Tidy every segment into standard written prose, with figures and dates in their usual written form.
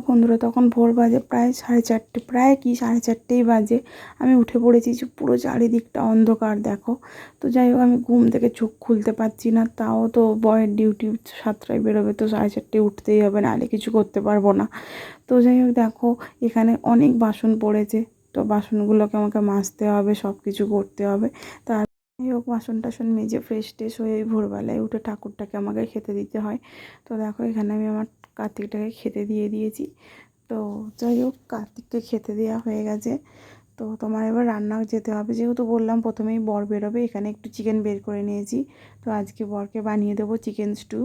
বন্ধুরা তখন ভোর বাজে প্রায় 4:30, প্রায় কি 4:30ই বাজে। আমি উঠে পড়েছি, যে পুরো চারিদিকটা অন্ধকার দেখো। তো যাই হোক, আমি ঘুম থেকে চোখ খুলতে পারছি না। তাও তো বয়ের ডিউটি 7টায় বেরোবে, তো 4:30টায় উঠতেই হবে, নাহলে কিছু করতে পারবো না। তো যাই হোক দেখো, এখানে অনেক বাসন পড়েছে, তো বাসনগুলোকে আমাকে মাজতে হবে, সব কিছু করতে হবে। তার যাই হোক, বাসন টাসন মেজে ফ্রেশ ট্রেশ হয়ে ভোরবেলায় উঠে ঠাকুরটাকে আমাকে খেতে দিতে হয়। তো দেখো, এখানে আমি আমার কার্তিকটাকে খেতে দিয়ে দিয়েছি। তো যাই হোক, কার্তিককে খেতে দেওয়া হয়ে গেছে। তো তোমার এবার রান্নাও যেতে হবে, যেহেতু বললাম প্রথমেই বর বেরোবে। এখানে একটু চিকেন বের করে নিয়েছি। তো আজকে বরকে বানিয়ে দেবো চিকেন স্টু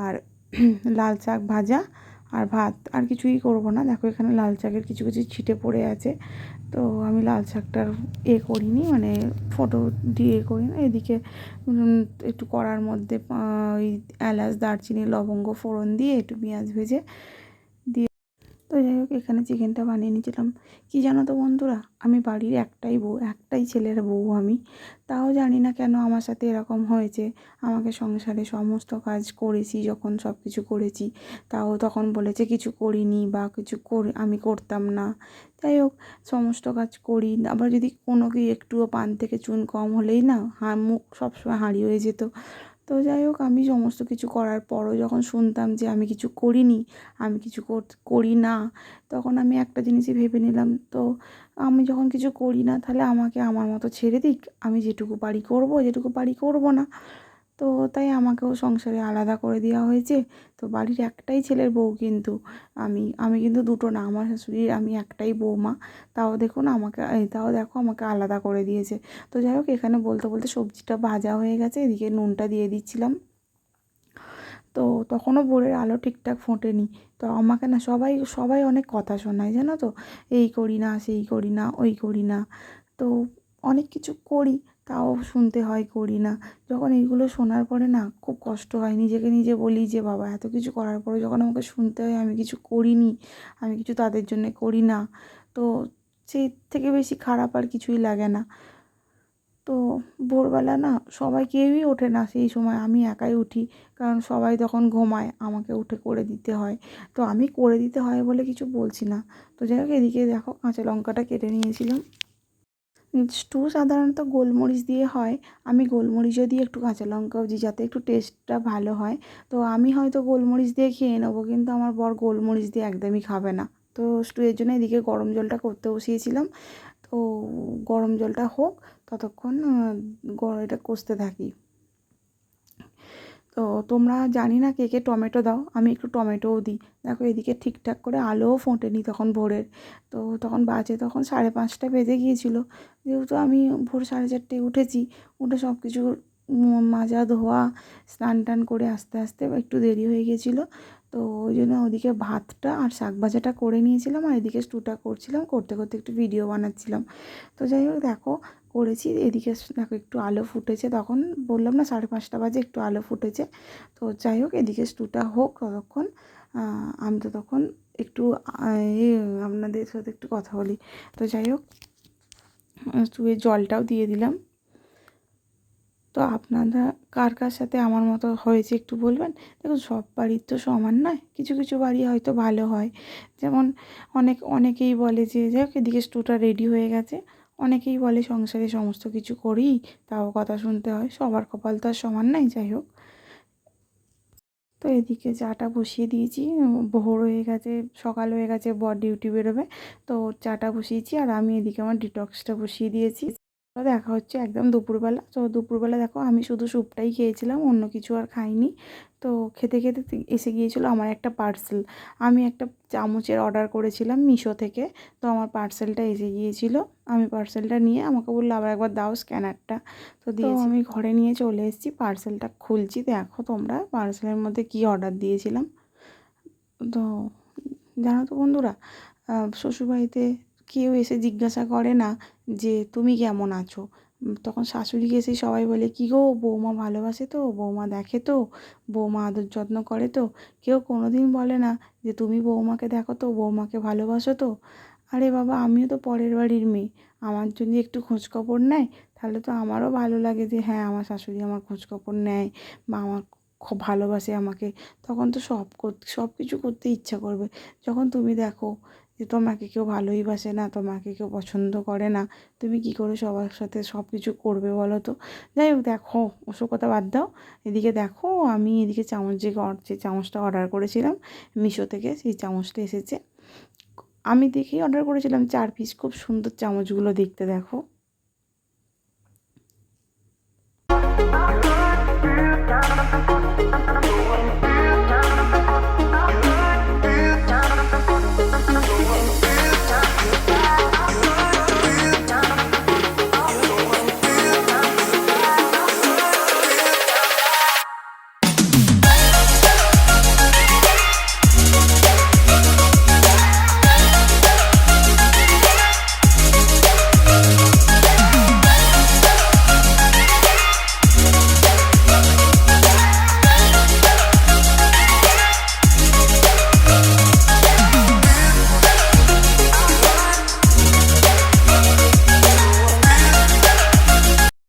আর লাল শাক ভাজা আর ভাত। আর কিছুই করবো না। দেখো, এখানে লাল শাকের কিছু কিছু ছিটে পড়ে আছে। তো আমি লাল শাকটার করিনি, মানে ফটো দিয়ে করি না। এদিকে একটু কড়ার মধ্যে ওই এলাচ, দারচিনি, লবঙ্গ ফোড়ন দিয়ে একটু পেঁয়াজ ভেজে দিয়ে। তো যাই হোক, এখানে চিকেনটা বানিয়ে নিয়েছিলাম। কী জানো তো বন্ধুরা, আমি বাড়ির একটাই বউ, একটাই ছেলের বউ আমি। তাও জানি না কেন আমার সাথে এরকম হয়েছে। আমাকে সংসারে সমস্ত কাজ করেছি, যখন সব কিছু করেছি, তাও তখন বলেছে কিছু করিনি বা কিছু আমি করতাম না। যাই হোক, সমস্ত কাজ করি। আবার যদি কোনো কি একটুও পান থেকে চুন কম হলেই না মুখ সবসময় হাঁড়ি হয়ে যেত। তো যাই হোক, আমি সমস্ত কিছু করার পরও যখন শুনতাম যে আমি কিছু করিনি, আমি কিছু করি না, তখন আমি একটা জিনিসই ভেবে নিলাম, তো আমি যখন কিছু করি না, তাহলে আমাকে আমার মতো ছেড়ে দিক। আমি যেটুকু পারি করব, যেটুকু পারি করব না। তো তাই আমাকেও সংসারে আলাদা করে দেওয়া হয়েছে। তো বাড়ির একটাই ছেলের বউ কিন্তু আমি আমি কিন্তু দুটো না, আমার শাশুড়ির আমি একটাই বৌমা। তাও দেখুন আমাকে, তাও দেখো আমাকে আলাদা করে দিয়েছে। তো যাই হোক, এখানে বলতে বলতে সবজিটা ভাজা হয়ে গেছে, এদিকে নুনটা দিয়ে দিচ্ছিলাম। তো তখনও ভোরের আলো ঠিকঠাক ফোটেনি। তো আমাকে না সবাই সবাই অনেক কথা শোনায়, জানো তো, এই করি না, সেই করি না, ওই করি না। তো অনেক কিছু করি, তাও শুনতে হয় করি না। যখন এইগুলো শোনার পরে না খুব কষ্ট হয়, নিজেকে নিজে বলি যে বাবা, এত কিছু করার পরে যখন আমাকে শুনতে হয় আমি কিছু করিনি, আমি কিছু তাদের জন্যে করি না, তো সেই থেকে বেশি খারাপ আর কিছুই লাগে না। তো ভোরবেলা না সবাই কেউই ওঠে না, সেই সময় আমি একাই উঠি। কারণ সবাই তখন ঘুমায়, আমাকে উঠে করে দিতে হয়। তো আমি করে দিতে হয় বলে কিছু বলছি না। তো যাই হোক, এদিকে দেখো কাঁচা লঙ্কাটা কেটে নিয়েছিলাম। স্টু সাধারণত গোলমরিচ দিয়ে হয়। আমি গোলমরিচও দিয়ে একটু কাঁচা লঙ্কাও দিই, যাতে একটু টেস্টটা ভালো হয়। তো আমি হয়তো গোলমরিচ দিয়ে খেয়ে নেবো, কিন্তু আমার বর গোলমরিচ দিয়ে একদমই খাবে না। তো স্টুয়ের জন্য এদিকে গরম জলটা করতে বসিয়েছিলাম। তো গরম জলটা হোক, ততক্ষণ এটা কষতে থাকি। তো তোমরা জানি না কে কে টমেটো দাও, আমি একটু টমেটোও দিই। দেখো, এদিকে ঠিকঠাক করে আলোও ফোটেনি তখন ভোরের। তো তখন বাজে তখন 5:30 বেজে গিয়েছিলো। যেহেতু আমি ভোর 4:30টায় উঠেছি, উঠে সব কিছু মাজা ধোয়া স্নান টান করে আস্তে আস্তে একটু দেরি হয়ে গেছিলো। তো ওই জন্য ওদিকে ভাতটা আর শাক ভাজাটা করে নিয়েছিলাম, আর এদিকে স্টুটা করছিলাম, করতে করতে একটু ভিডিও বানাচ্ছিলাম। তো যাই হোক দেখো, করেছি। এদিকে দেখো একটু আলো ফুটেছে, তখন বললাম না 5:30 বাজে, একটু আলো ফুটেছে। তো যাই হোক, এদিকে স্টুটা হোক ততক্ষণ, আমি তো তখন একটু আপনাদের সাথে একটু কথা বলি। তো যাই হোক, স্টুয়ের জলটাও দিয়ে দিলাম। তো আপনারা কার কার সাথে আমার মতো হয়েছে একটু বলবেন। দেখুন, সব বাড়ির তো সমান নয়, কিছু কিছু বাড়ি হয়তো ভালো হয়। যেমন অনেকেই বলে যে যাই হোক, এদিকে স্টুটা রেডি হয়ে গেছে। অনেকেই বলে সংসারে সমস্ত কিছু করি, তাও কথা শুনতে হয়, সবার কপাল তো আর সমান নয়। যাই হোক, তো এদিকে চাটা বসিয়ে দিয়েছি। ভোর হয়ে গেছে, সকাল হয়ে গেছে, বর ডিউটি বেরোবে। তো চাটা বসিয়েছি, আর আমি এদিকে আমার ডিটক্সটা বসিয়ে দিয়েছি। তো দেখা হচ্ছে একদম দুপুরবেলা। তো দুপুরবেলা দেখো, আমি শুধু স্যুপটাই খেয়েছিলাম, অন্য কিছু আর খাইনি। তো খেতে খেতে এসে গিয়েছিলো আমার একটা পার্সেল। আমি একটা চামচের অর্ডার করেছিলাম মিশো থেকে। তো আমার পার্সেলটা এসে গিয়েছিলো। আমি পার্সেলটা নিয়ে আমাকে বললো আবার একবার দাও স্ক্যানারটা। তো আমি ঘরে নিয়ে চলে এসেছি, পার্সেলটা খুলছি। দেখো তোমরা, পার্সেলের মধ্যে কী অর্ডার দিয়েছিলাম। তো জানো তো বন্ধুরা, শ্বশুরবাড়িতে কেউ এসে জিজ্ঞাসা করে না যে তুমি কেমন আছো। তখন শাশুড়িকে এসে সবাই বলে, কী গো বৌমা ভালোবাসে তো, বৌমা দেখে তো, বৌমা আদর যত্ন করে তো। কেউ কোনো দিন বলে না যে তুমি বৌমাকে দেখো তো, বৌমাকে ভালোবাসো তো। আরে বাবা, আমিও তো পরের বাড়ির মেয়ে, আমার যদি একটু খোঁজখবর নেয়, তাহলে তো আমারও ভালো লাগে যে হ্যাঁ, আমার শাশুড়ি আমার খোঁজখবর নেয়, বা আমার খুব ভালোবাসে আমাকে, তখন তো সব কিছু করতে ইচ্ছা করবে। যখন তুমি দেখো যে তোমাকে কেউ ভালোই বাসে না, তোমাকে কেউ পছন্দ করে না, তুমি কি করে সবার সাথে সব কিছু করবে বলো তো? যাই হোক, দেখো ওসব কথা বাদ দাও। এদিকে দেখো, আমি এদিকে যে চামচটা অর্ডার করেছিলাম মিশো থেকে, সেই চামচটা এসেছে। আমি দেখেই অর্ডার করেছিলাম 4 পিস, খুব সুন্দর চামচগুলো দেখতে, দেখো।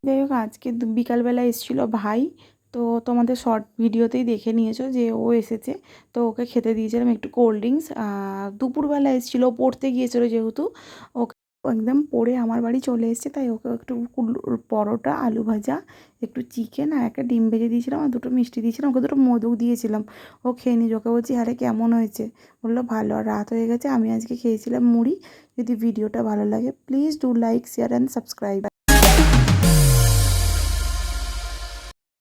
যাই হোক, আজকে বিকালবেলা এসেছিলো ভাই, তো তোমাদের শর্ট ভিডিওতেই দেখে নিয়েছো যে ও এসেছে। তো ওকে খেতে দিয়েছিলাম একটু কোল্ড ড্রিঙ্কস। দুপুরবেলা এসেছিলো, পড়তে গিয়েছিলো যেহেতু, ওকে একদম পড়ে আমার বাড়ি চলে এসেছে, তাই ওকে একটু পরোটা, আলু ভাজা, একটু চিকেন আর একটা ডিম ভেজে দিয়েছিলাম, আর 2টো মিষ্টি দিয়েছিলাম, ওকে 2টো মধু দিয়েছিলাম। ও খেয়ে নিয়েছে। ওকে বলছি, আরে কেমন হয়েছে? বললো ভালো। আর রাত হয়ে গেছে, আমি আজকে খেয়েছিলাম মুড়ি। যদি ভিডিওটা ভালো লাগে please do like, share and subscribe.